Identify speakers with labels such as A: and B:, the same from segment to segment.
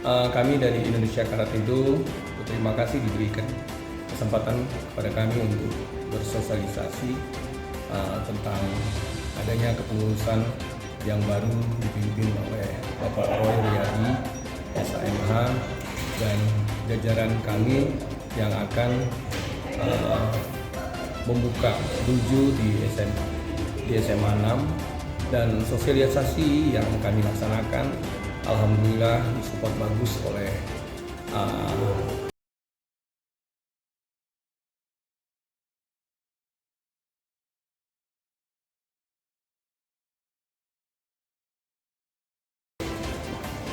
A: Kami dari Indonesia Karate-Do berterima kasih diberikan kesempatan kepada kami untuk bersosialisasi tentang adanya kepengurusan yang baru dipimpin oleh Bapak Roy Riyadi, SAMH, dan jajaran kami yang akan membuka dojo di SMA 6, dan sosialisasi yang kami laksanakan alhamdulillah disupport bagus oleh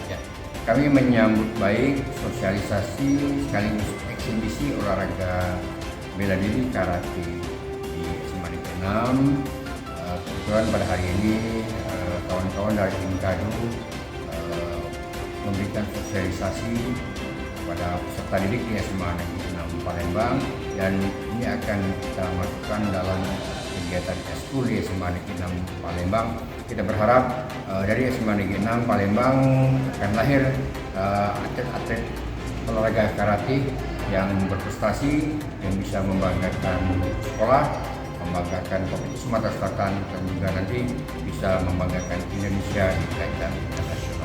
B: Ya, kami menyambut baik sosialisasi sekaligus eksibisi olahraga bela diri karate di SMA Negeri 6. Kebetulan pada hari ini kawan-kawan dari Inkado memberikan sosialisasi kepada peserta didik di SMA Negeri 6 Palembang, dan ini akan kita masukkan dalam kegiatan eskul di SMA Negeri 6 Palembang. Kita berharap dari SMA Negeri 6 Palembang akan lahir atlet-atlet olahraga karate yang berprestasi, yang bisa membanggakan sekolah, membanggakan Provinsi Sumatera Selatan, dan juga nanti bisa membanggakan Indonesia di kancah internasional.